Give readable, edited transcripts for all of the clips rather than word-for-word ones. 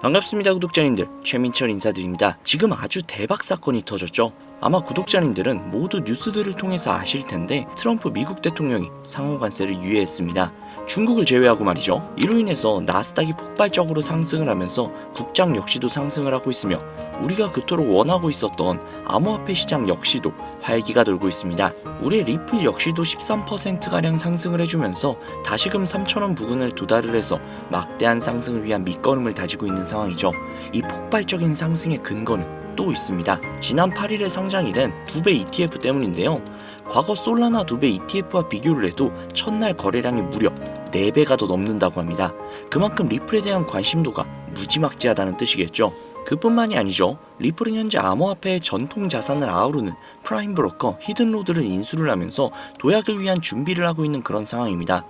반갑습니다 구독자님들, 최민철 인사드립니다. 지금 아주 대박 사건이 터졌죠. 아마 구독자님들은 모두 뉴스들을 통해서 아실 텐데 트럼프 미국 대통령이 상호관세를 유예했습니다. 중국을 제외하고 말이죠. 이로 인해서 나스닥이 폭발적으로 상승을 하면서 국장 역시도 상승을 하고 있으며 우리가 그토록 원하고 있었던 암호화폐 시장 역시도 활기가 돌고 있습니다. 올해 리플 역시도 13%가량 상승을 해주면서 다시금 3,000원 부근을 도달을 해서 막대한 상승을 위한 밑거름을 다지고 있는 상황이죠. 이 폭발적인 상승의 근거는 또 있습니다. 지난 8일에 상장이 된 두배 ETF 때문인데요. 과거 솔라나 두배 ETF와 비교를 해도 첫날 거래량이 무려 4배가 더 넘는다고 합니다. 그만큼 리플에 대한 관심도가 무지막지하다는 뜻이겠죠. 그뿐만이 아니죠. 리플은 현재 암호화폐의 전통 자산을 아우르는 프라임 브로커 히든로드를 인수를 하면서 도약을 위한 준비를 하고 있는 그런 상황입니다.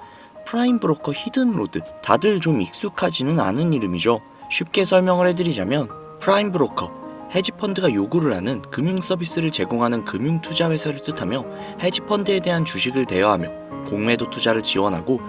프라임 브로커 히든로드, 다들 좀 익숙하지는 않은 이름이죠. 쉽게 설명을 해드리자면 프라임 브로커, 헤지펀드가 요구를 하는 금융 서비스를 제공하는 금융 투자 회사를 뜻하며 헤지펀드에 대한 주식을 대여하며 공매도 투자를 지원하고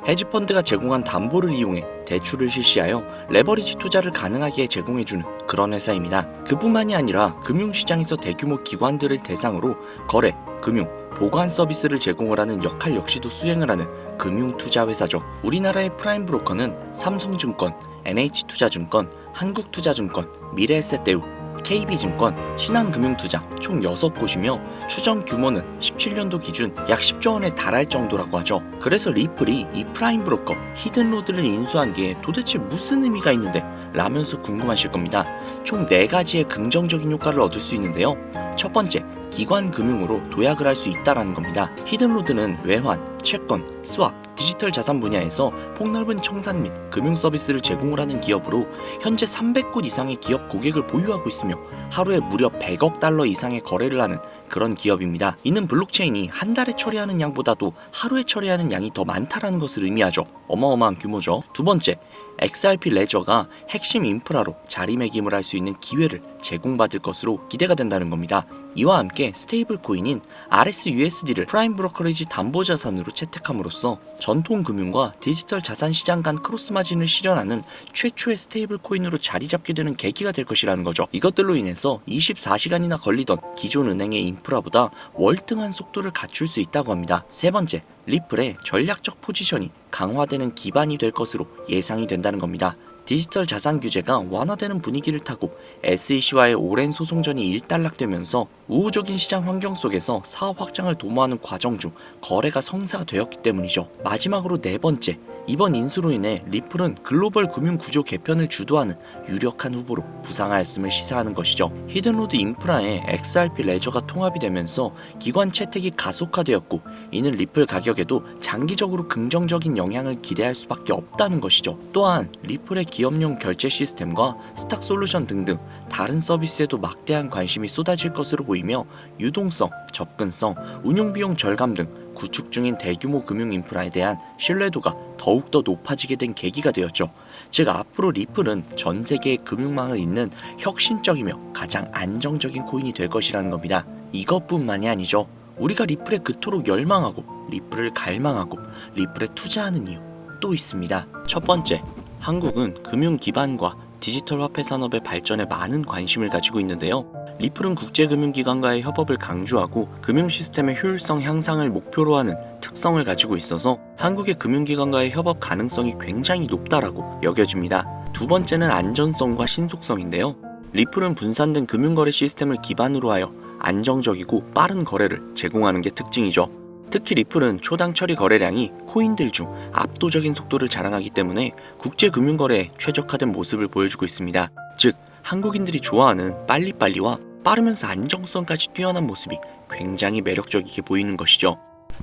헤지펀드가 제공한 담보를 이용해 대출을 실시하여 레버리지 투자를 가능하게 제공해주는 그런 회사입니다. 그뿐만이 아니라 금융시장에서 대규모 기관들을 대상으로 거래, 금융, 보관 서비스를 제공을 하는 역할 역시도 수행을 하는 금융투자회사죠. 우리나라의 프라임 브로커는 삼성증권, NH투자증권, 한국투자증권, 미래에셋대우, KB증권, 신한금융투자 총 6곳이며 추정 규모는 17년도 기준 약 10조 원에 달할 정도라고 하죠. 그래서 리플이 이 프라임 브로커 히든로드를 인수한 게 도대체 무슨 의미가 있는데 라면서 궁금하실 겁니다. 총 4가지의 긍정적인 효과를 얻을 수 있는데요. 첫 번째, 기관 금융으로 도약을 할 수 있다라는 겁니다. 히든로드는 외환, 채권, 스왑, 디지털 자산 분야에서 폭넓은 청산 및 금융 서비스를 제공을 하는 기업으로 현재 300곳 이상의 기업 고객을 보유하고 있으며 하루에 무려 100억 달러 이상의 거래를 하는 그런 기업입니다. 이는 블록체인이 한 달에 처리하는 양보다도 하루에 처리하는 양이 더 많다라는 것을 의미하죠. 어마어마한 규모죠. 두 번째, XRP 레저가 핵심 인프라로 자리매김을 할 수 있는 기회를 제공받을 것으로 기대가 된다는 겁니다. 이와 함께 스테이블 코인인 RSUSD를 프라임 브로커리지 담보자산으로 채택함으로써 전통 금융과 디지털 자산 시장 간 크로스 마진을 실현하는 최초의 스테이블 코인으로 자리 잡게 되는 계기가 될 것이라는 거죠. 이것들로 인해서 24시간이나 걸리던 기존 은행의 인프라보다 월등한 속도를 갖출 수 있다고 합니다. 세 번째, 리플의 전략적 포지션이 강화되는 기반이 될 것으로 예상이 된다는 겁니다. 디지털 자산 규제가 완화되는 분위기를 타고 SEC와의 오랜 소송전이 일단락되면서 우호적인 시장 환경 속에서 사업 확장을 도모하는 과정 중 거래가 성사되었기 때문이죠. 마지막으로 네 번째, 이번 인수로 인해 리플은 글로벌 금융 구조 개편을 주도하는 유력한 후보로 부상하였음을 시사하는 것이죠. 히든로드 인프라에 XRP 레저가 통합이 되면서 기관 채택이 가속화되었고 이는 리플 가격에도 장기적으로 긍정적인 영향을 기대할 수밖에 없다는 것이죠. 또한 리플의 기업용 결제 시스템과 스탁 솔루션 등등 다른 서비스에도 막대한 관심이 쏟아질 것으로 보이며 유동성, 접근성, 운용비용 절감 등 구축 중인 대규모 금융 인프라에 대한 신뢰도가 더욱더 높아지게 된 계기가 되었죠. 즉 앞으로 리플은 전 세계의 금융망을 잇는 혁신적이며 가장 안정적인 코인이 될 것이라는 겁니다. 이것뿐만이 아니죠. 우리가 리플에 그토록 열망하고 리플을 갈망하고 리플에 투자하는 이유 또 있습니다. 첫 번째, 한국은 금융 기반과 디지털 화폐 산업의 발전에 많은 관심을 가지고 있는데요. 리플은 국제금융기관과의 협업을 강조하고 금융 시스템의 효율성 향상을 목표로 하는 특성을 가지고 있어서 한국의 금융기관과의 협업 가능성이 굉장히 높다라고 여겨집니다. 두 번째는 안전성과 신속성인데요. 리플은 분산된 금융거래 시스템을 기반으로 하여 안정적이고 빠른 거래를 제공하는 게 특징이죠. 특히 리플은 초당 처리 거래량이 코인들 중 압도적인 속도를 자랑하기 때문에 국제금융거래에 최적화된 모습을 보여주고 있습니다. 즉, 한국인들이 좋아하는 빨리빨리와 빠르면서 안정성까지 뛰어난 모습이 굉장히 매력적이게 보이는 것이죠.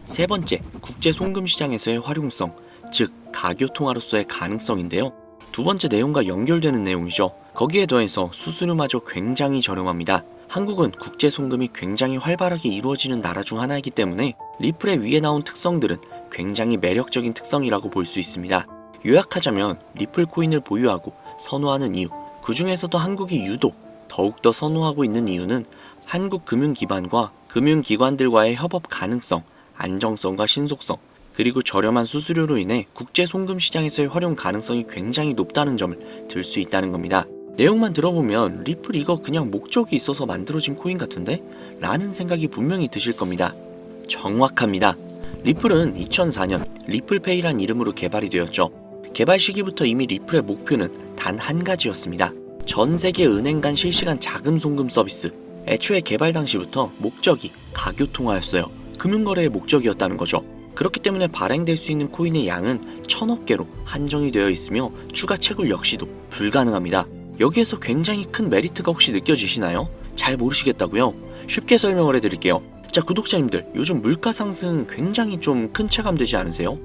세 번째, 국제 송금 시장에서의 활용성, 즉 가교통화로서의 가능성인데요. 두 번째 내용과 연결되는 내용이죠. 거기에 더해서 수수료마저 굉장히 저렴합니다. 한국은 국제 송금이 굉장히 활발하게 이루어지는 나라 중 하나이기 때문에 리플의 위에 나온 특성들은 굉장히 매력적인 특성이라고 볼 수 있습니다. 요약하자면 리플 코인을 보유하고 선호하는 이유, 그 중에서도 한국이 유독 더욱더 선호하고 있는 이유는 한국 금융기반과 금융기관들과의 협업 가능성, 안정성과 신속성, 그리고 저렴한 수수료로 인해 국제 송금 시장에서의 활용 가능성이 굉장히 높다는 점을 들 수 있다는 겁니다. 내용만 들어보면 리플 이거 그냥 목적이 있어서 만들어진 코인 같은데? 라는 생각이 분명히 드실 겁니다. 정확합니다. 리플은 2004년 리플페이란 이름으로 개발이 되었죠. 개발 시기부터 이미 리플의 목표는 단 한 가지였습니다. 전 세계 은행 간 실시간 자금 송금 서비스. 애초에 개발 당시부터 목적이 가교 통화였어요. 금융거래의 목적이었다는 거죠. 그렇기 때문에 발행될 수 있는 코인의 양은 1000억 개로 한정이 되어 있으며 추가 채굴 역시도 불가능합니다. 여기에서 굉장히 큰 메리트가 혹시 느껴지시나요? 잘 모르시겠다고요? 쉽게 설명을 해드릴게요. 자, 구독자님들, 요즘 물가 상승 굉장히 좀 큰 체감 되지 않으세요?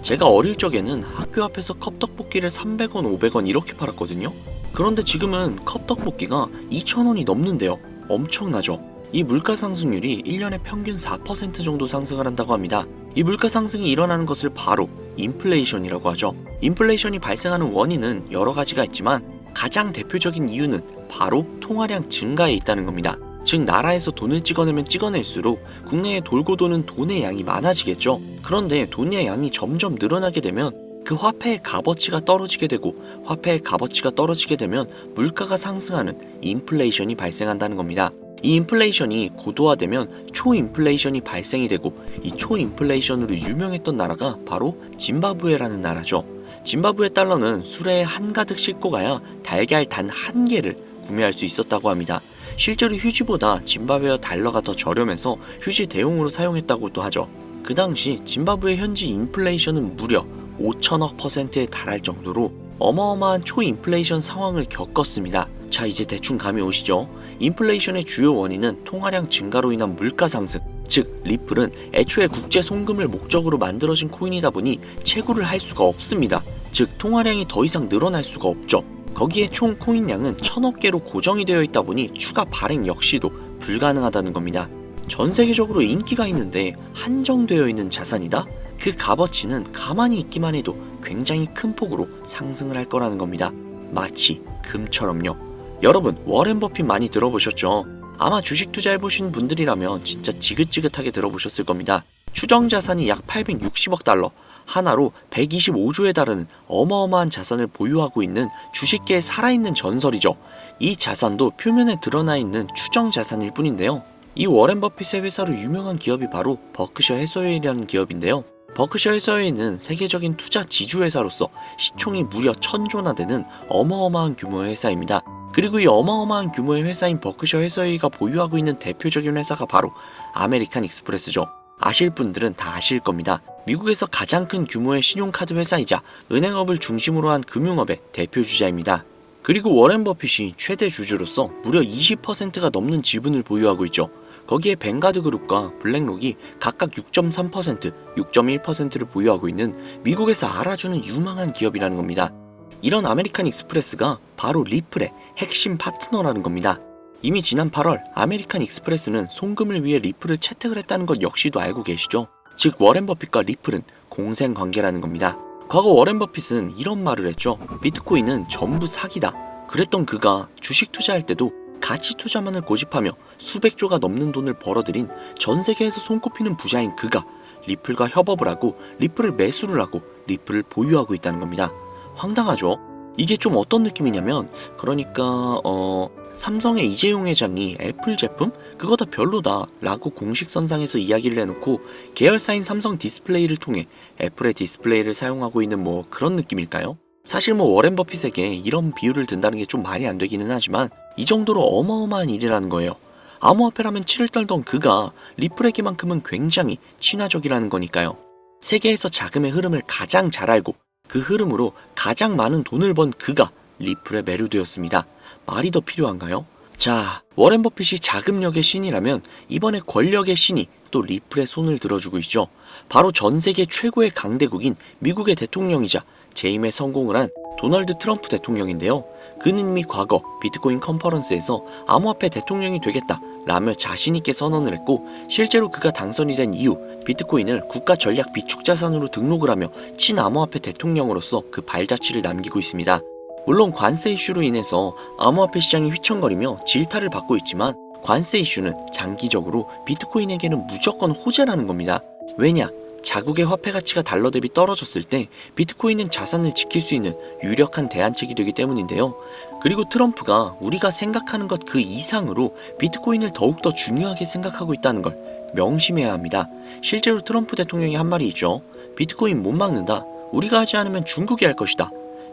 제가 어릴 적에는 학교 앞에서 컵떡볶이를 300원, 500원 이렇게 팔았거든요. 그런데 지금은 컵떡볶이가 2,000원이 넘는데요. 엄청나죠? 이 물가 상승률이 1년에 평균 4% 정도 상승을 한다고 합니다. 이 물가 상승이 일어나는 것을 바로 인플레이션이라고 하죠. 인플레이션이 발생하는 원인은 여러 가지가 있지만 가장 대표적인 이유는 바로 통화량 증가에 있다는 겁니다. 즉 나라에서 돈을 찍어내면 찍어낼수록 국내에 돌고 도는 돈의 양이 많아지겠죠. 그런데 돈의 양이 점점 늘어나게 되면 그 화폐의 값어치가 떨어지게 되고 화폐의 값어치가 떨어지게 되면 물가가 상승하는 인플레이션이 발생한다는 겁니다. 이 인플레이션이 고도화되면 초인플레이션이 발생이 되고 이 초인플레이션으로 유명했던 나라가 바로 짐바브웨라는 나라죠. 짐바브웨 달러는 수레에 한가득 싣고 가야 달걀 단 한 개를 구매할 수 있었다고 합니다. 실제로 휴지보다 짐바브웨어 달러가 더 저렴해서 휴지 대용으로 사용했다고도 하죠. 그 당시 짐바브웨 현지 인플레이션은 무려 5천억 %에 달할 정도로 어마어마한 초인플레이션 상황을 겪었습니다. 자, 이제 대충 감이 오시죠? 인플레이션의 주요 원인은 통화량 증가로 인한 물가 상승, 즉 리플은 애초에 국제 송금을 목적으로 만들어진 코인이다 보니 채굴을 할 수가 없습니다. 즉 통화량이 더 이상 늘어날 수가 없죠. 거기에 총 코인량은 1000억 개로 고정이 되어 있다 보니 추가 발행 역시도 불가능하다는 겁니다. 전 세계적으로 인기가 있는데 한정되어 있는 자산이다? 그 값어치는 가만히 있기만 해도 굉장히 큰 폭으로 상승을 할 거라는 겁니다. 마치 금처럼요. 여러분, 워렌 버핏 많이 들어보셨죠? 아마 주식 투자해보신 분들이라면 진짜 지긋지긋하게 들어보셨을 겁니다. 추정 자산이 약 860억 달러, 하나로 125조에 달하는 어마어마한 자산을 보유하고 있는 주식계에 살아있는 전설이죠. 이 자산도 표면에 드러나 있는 추정 자산일 뿐인데요. 이 워렌 버핏의 회사로 유명한 기업이 바로 버크셔 해서웨이라는 기업인데요. 버크셔 해서웨이는 세계적인 투자 지주회사로서 시총이 무려 1000조나 되는 어마어마한 규모의 회사입니다. 그리고 이 어마어마한 규모의 회사인 버크셔 해서웨이가 보유하고 있는 대표적인 회사가 바로 아메리칸 익스프레스죠. 아실 분들은 다 아실 겁니다. 미국에서 가장 큰 규모의 신용카드 회사이자 은행업을 중심으로 한 금융업의 대표주자입니다. 그리고 워렌 버핏이 최대 주주로서 무려 20%가 넘는 지분을 보유하고 있죠. 거기에 뱅가드 그룹과 블랙록이 각각 6.3%, 6.1%를 보유하고 있는 미국에서 알아주는 유망한 기업이라는 겁니다. 이런 아메리칸 익스프레스가 바로 리플의 핵심 파트너라는 겁니다. 이미 지난 8월 아메리칸 익스프레스는 송금을 위해 리플을 채택을 했다는 것 역시도 알고 계시죠? 즉 워렌 버핏과 리플은 공생 관계라는 겁니다. 과거 워렌 버핏은 이런 말을 했죠. 비트코인은 전부 사기다. 그랬던 그가 주식 투자할 때도 가치 투자만을 고집하며 수백조가 넘는 돈을 벌어들인 전 세계에서 손꼽히는 부자인 그가 리플과 협업을 하고 리플을 매수를 하고 리플을 보유하고 있다는 겁니다. 황당하죠? 이게 좀 어떤 느낌이냐면 그러니까 삼성의 이재용 회장이 애플 제품? 그거 다 별로다 라고 공식 선상에서 이야기를 해놓고 계열사인 삼성 디스플레이를 통해 애플의 디스플레이를 사용하고 있는 뭐 그런 느낌일까요? 사실 뭐 워렌 버핏에게 이런 비유를 든다는 게 좀 말이 안 되기는 하지만 이 정도로 어마어마한 일이라는 거예요. 암호화폐라면 치를 떨던 그가 리플에게만큼은 굉장히 친화적이라는 거니까요. 세계에서 자금의 흐름을 가장 잘 알고 그 흐름으로 가장 많은 돈을 번 그가 리플에 매료되었습니다. 말이 더 필요한가요? 자, 워렌 버핏이 자금력의 신이라면 이번에 권력의 신이 또 리플의 손을 들어주고 있죠. 바로 전 세계 최고의 강대국인 미국의 대통령이자 재임에 성공을 한 도널드 트럼프 대통령인데요. 그는 이미 과거 비트코인 컨퍼런스에서 암호화폐 대통령이 되겠다 라며 자신있게 선언을 했고 실제로 그가 당선이 된 이후 비트코인을 국가 전략 비축자산으로 등록을 하며 친암호화폐 대통령으로서 그 발자취를 남기고 있습니다. 물론 관세 이슈로 인해서 암호화폐 시장이 휘청거리며 질타를 받고 있지만 관세 이슈는 장기적으로 비트코인에게는 무조건 호재라는 겁니다. 왜냐? 자국의 화폐 가치가 달러 대비 떨어졌을 때 비트코인은 자산을 지킬 수 있는 유력한 대안책이 되기 때문인데요. 그리고 트럼프가 우리가 생각하는 것 그 이상으로 비트코인을 더욱더 중요하게 생각하고 있다는 걸 명심해야 합니다. 실제로 트럼프 대통령이 한 말이 있죠. 비트코인 못 막는다. 우리가 하지 않으면 중국이 할 것이다.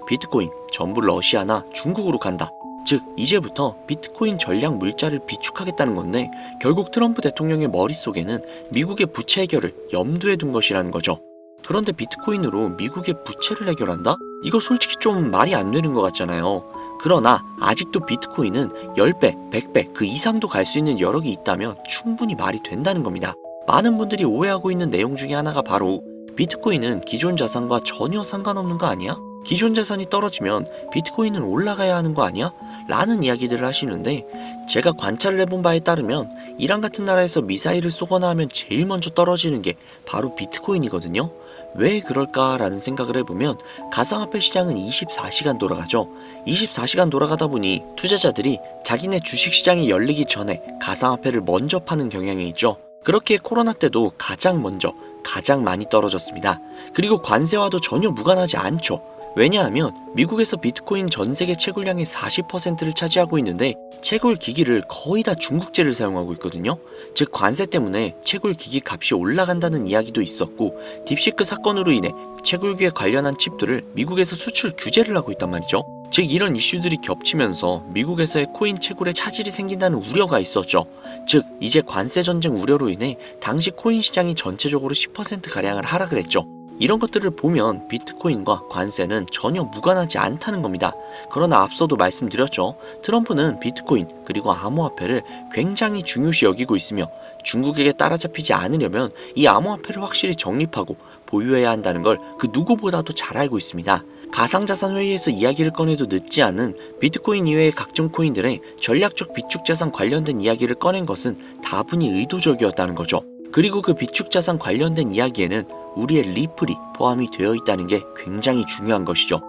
비트코인 전부 러시아나 중국으로 간다. 즉 이제부터 비트코인 전략 물자를 비축하겠다는 건데 결국 트럼프 대통령의 머릿속에는 미국의 부채 해결을 염두에 둔 것이라는 거죠. 그런데 비트코인으로 미국의 부채를 해결한다? 이거 솔직히 좀 말이 안 되는 것 같잖아요. 그러나 아직도 비트코인은 10배, 100배 그 이상도 갈 수 있는 여력이 있다면 충분히 말이 된다는 겁니다. 많은 분들이 오해하고 있는 내용 중에 하나가 바로 비트코인은 기존 자산과 전혀 상관없는 거 아니야? 기존 자산이 떨어지면 비트코인은 올라가야 하는 거 아니야? 라는 이야기들을 하시는데 제가 관찰을 해본 바에 따르면 이란 같은 나라에서 미사일을 쏘거나 하면 제일 먼저 떨어지는 게 바로 비트코인이거든요. 왜 그럴까라는 생각을 해보면 가상화폐 시장은 24시간 돌아가죠. 24시간 돌아가다 보니 투자자들이 자기네 주식시장이 열리기 전에 가상화폐를 먼저 파는 경향이 있죠. 그렇게 코로나 때도 가장 먼저 가장 많이 떨어졌습니다. 그리고 관세와도 전혀 무관하지 않죠. 왜냐하면 미국에서 비트코인 전 세계 채굴량의 40%를 차지하고 있는데 채굴 기기를 거의 다 중국제를 사용하고 있거든요. 즉 관세 때문에 채굴 기기 값이 올라간다는 이야기도 있었고 딥시크 사건으로 인해 채굴기에 관련한 칩들을 미국에서 수출 규제를 하고 있단 말이죠. 즉 이런 이슈들이 겹치면서 미국에서의 코인 채굴에 차질이 생긴다는 우려가 있었죠. 즉 이제 관세 전쟁 우려로 인해 당시 코인 시장이 전체적으로 10%가량을 하락을 했죠. 이런 것들을 보면 비트코인과 관세는 전혀 무관하지 않다는 겁니다. 그러나 앞서도 말씀드렸죠. 트럼프는 비트코인 그리고 암호화폐를 굉장히 중요시 여기고 있으며 중국에게 따라잡히지 않으려면 이 암호화폐를 확실히 정립하고 보유해야 한다는 걸 그 누구보다도 잘 알고 있습니다. 가상자산 회의에서 이야기를 꺼내도 늦지 않은 비트코인 이외의 각종 코인들의 전략적 비축자산 관련된 이야기를 꺼낸 것은 다분히 의도적이었다는 거죠. 그리고 그 비축자산 관련된 이야기에는 우리의 리플이 포함이 되어 있다는 게 굉장히 중요한 것이죠.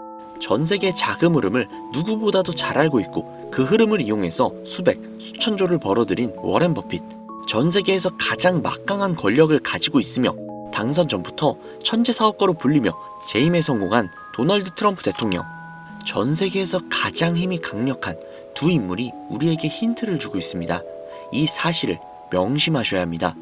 전 세계의 자금 흐름을 누구보다도 잘 알고 있고 그 흐름을 이용해서 수백, 수천조를 벌어들인 워렌 버핏. 전 세계에서 가장 막강한 권력을 가지고 있으며 당선 전부터 천재 사업가로 불리며 재임에 성공한 도널드 트럼프 대통령. 전 세계에서 가장 힘이 강력한 두 인물이 우리에게 힌트를 주고 있습니다. 이 사실을 명심하셔야 합니다.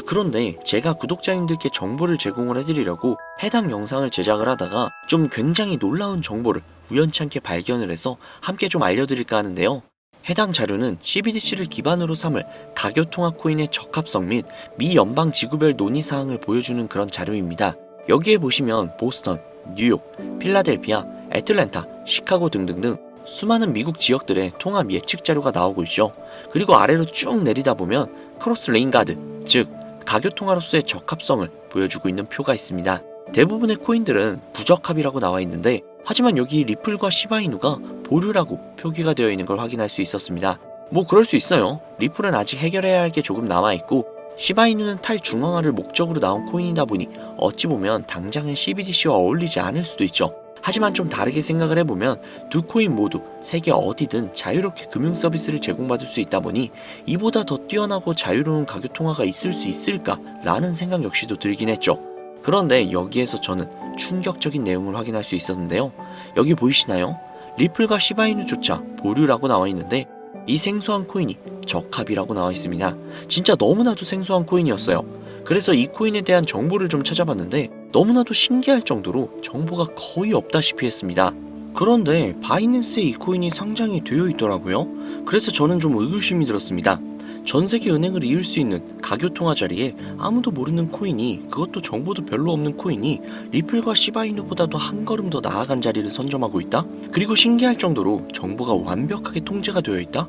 그런데 제가 구독자님들께 정보를 제공을 해드리려고 해당 영상을 제작을 하다가 좀 굉장히 놀라운 정보를 우연치 않게 발견을 해서 함께 좀 알려드릴까 하는데요. 해당 자료는 CBDC를 기반으로 삼을 가교통화 코인의 적합성 및 미 연방 지구별 논의사항을 보여주는 그런 자료입니다. 여기에 보시면 보스턴, 뉴욕, 필라델피아, 애틀랜타, 시카고 등등등 수많은 미국 지역들의 통합 예측 자료가 나오고 있죠. 그리고 아래로 쭉 내리다 보면 크로스 레인가드, 즉 가교통화로서의 적합성을 보여주고 있는 표가 있습니다. 대부분의 코인들은 부적합이라고 나와 있는데 하지만 여기 리플과 시바이누가 보류라고 표기가 되어 있는 걸 확인할 수 있었습니다. 뭐 그럴 수 있어요. 리플은 아직 해결해야 할 게 조금 남아있고 시바이누는 탈중앙화를 목적으로 나온 코인이다 보니 어찌 보면 당장은 CBDC와 어울리지 않을 수도 있죠. 하지만 좀 다르게 생각을 해보면 두 코인 모두 세계 어디든 자유롭게 금융 서비스를 제공받을 수 있다 보니 이보다 더 뛰어나고 자유로운 가교통화가 있을 수 있을까라는 생각 역시도 들긴 했죠. 그런데 여기에서 저는 충격적인 내용을 확인할 수 있었는데요. 여기 보이시나요? 리플과 시바이누조차 보류라고 나와 있는데 이 생소한 코인이 적합이라고 나와 있습니다. 진짜 너무나도 생소한 코인이었어요. 그래서 이 코인에 대한 정보를 좀 찾아봤는데 너무나도 신기할 정도로 정보가 거의 없다시피 했습니다. 그런데 바이낸스에 이 코인이 상장이 되어 있더라고요. 그래서 저는 좀 의구심이 들었습니다. 전 세계 은행을 이을 수 있는 가교통화 자리에 아무도 모르는 코인이, 그것도 정보도 별로 없는 코인이 리플과 시바이누보다도 한 걸음 더 나아간 자리를 선점하고 있다? 그리고 신기할 정도로 정보가 완벽하게 통제가 되어 있다?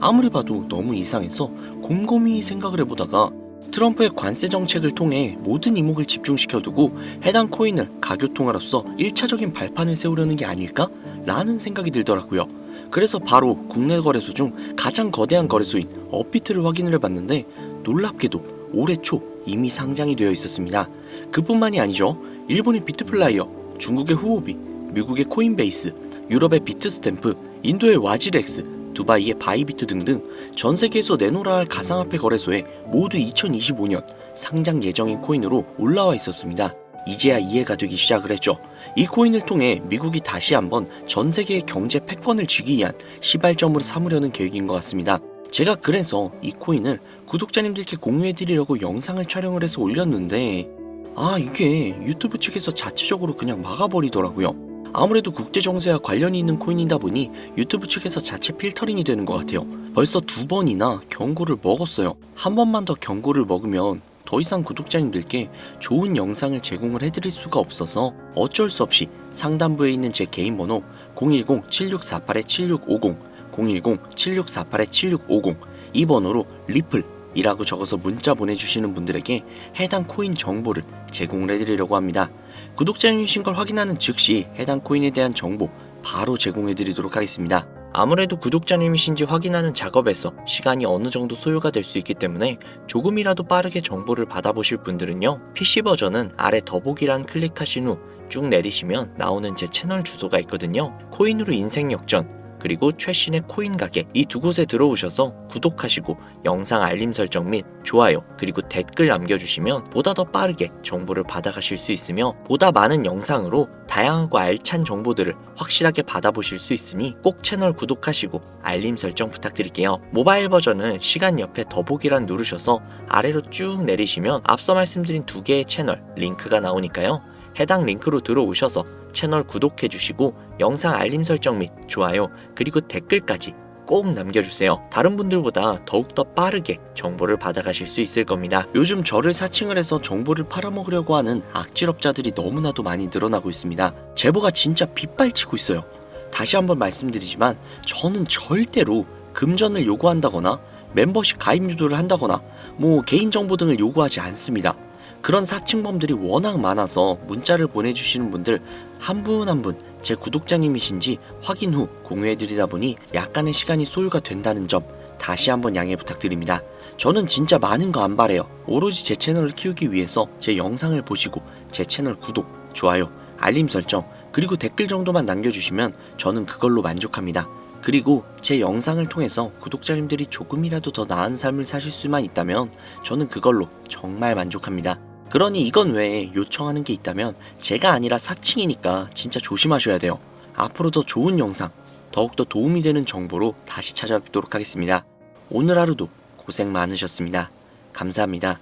아무리 봐도 너무 이상해서 곰곰이 생각을 해보다가 트럼프의 관세 정책을 통해 모든 이목을 집중시켜두고 해당 코인을 가교통화로서 1차적인 발판을 세우려는 게 아닐까? 라는 생각이 들더라고요. 그래서 바로 국내 거래소 중 가장 거대한 거래소인 업비트를 확인을 해봤는데 놀랍게도 올해 초 이미 상장이 되어 있었습니다. 그뿐만이 아니죠. 일본의 비트플라이어, 중국의 후오비, 미국의 코인베이스, 유럽의 비트스탬프, 인도의 와지렉스, 두바이의 바이비트 등등 전 세계에서 내놓으라 할 가상화폐 거래소에 모두 2025년 상장 예정인 코인으로 올라와 있었습니다. 이제야 이해가 되기 시작을 했죠. 이 코인을 통해 미국이 다시 한번 전 세계의 경제 패권을 쥐기 위한 시발점으로 삼으려는 계획인 것 같습니다. 제가 그래서 이 코인을 구독자님들께 공유해드리려고 영상을 촬영을 해서 올렸는데 이게 유튜브 측에서 자체적으로 그냥 막아버리더라고요. 아무래도 국제정세와 관련이 있는 코인이다 보니 유튜브 측에서 자체 필터링이 되는 것 같아요. 벌써 2번이나 경고를 먹었어요. 한 번만 더 경고를 먹으면 더 이상 구독자님들께 좋은 영상을 제공을 해드릴 수가 없어서 어쩔 수 없이 상단부에 있는 제 개인 번호 010-7648-7650 010-7648-7650 이 번호로 리플이라고 적어서 문자 보내주시는 분들에게 해당 코인 정보를 제공을 해드리려고 합니다. 구독자님이신 걸 확인하는 즉시 해당 코인에 대한 정보 바로 제공해드리도록 하겠습니다. 아무래도 구독자님이신지 확인하는 작업에서 시간이 어느 정도 소요가 될 수 있기 때문에 조금이라도 빠르게 정보를 받아보실 분들은요, PC 버전은 아래 더보기란 클릭하신 후 쭉 내리시면 나오는 제 채널 주소가 있거든요. 코인으로 인생 역전 그리고 최신의 코인 가게 이 두 곳에 들어오셔서 구독하시고 영상 알림 설정 및 좋아요 그리고 댓글 남겨주시면 보다 더 빠르게 정보를 받아가실 수 있으며 보다 많은 영상으로 다양하고 알찬 정보들을 확실하게 받아보실 수 있으니 꼭 채널 구독하시고 알림 설정 부탁드릴게요. 모바일 버전은 시간 옆에 더보기란 누르셔서 아래로 쭉 내리시면 앞서 말씀드린 두 개의 채널 링크가 나오니까요. 해당 링크로 들어오셔서 채널 구독해주시고 영상 알림 설정 및 좋아요 그리고 댓글까지 꼭 남겨주세요. 다른 분들보다 더욱더 빠르게 정보를 받아가실 수 있을 겁니다. 요즘 저를 사칭을 해서 정보를 팔아먹으려고 하는 악질업자들이 너무나도 많이 늘어나고 있습니다. 제보가 진짜 빗발치고 있어요. 다시 한번 말씀드리지만 저는 절대로 금전을 요구한다거나 멤버십 가입 유도를 한다거나 개인정보 등을 요구하지 않습니다. 그런 사칭범들이 워낙 많아서 문자를 보내주시는 분들 한 분 한 분 제 구독자님이신지 확인 후 공유해드리다 보니 약간의 시간이 소요가 된다는 점 다시 한번 양해 부탁드립니다. 저는 진짜 많은 거 안 바래요. 오로지 제 채널을 키우기 위해서 제 영상을 보시고 제 채널 구독, 좋아요, 알림 설정 그리고 댓글 정도만 남겨주시면 저는 그걸로 만족합니다. 그리고 제 영상을 통해서 구독자님들이 조금이라도 더 나은 삶을 사실 수만 있다면 저는 그걸로 정말 만족합니다. 그러니 이건 외에 요청하는 게 있다면 제가 아니라 사칭이니까 진짜 조심하셔야 돼요. 앞으로 더 좋은 영상, 더욱더 도움이 되는 정보로 다시 찾아뵙도록 하겠습니다. 오늘 하루도 고생 많으셨습니다. 감사합니다.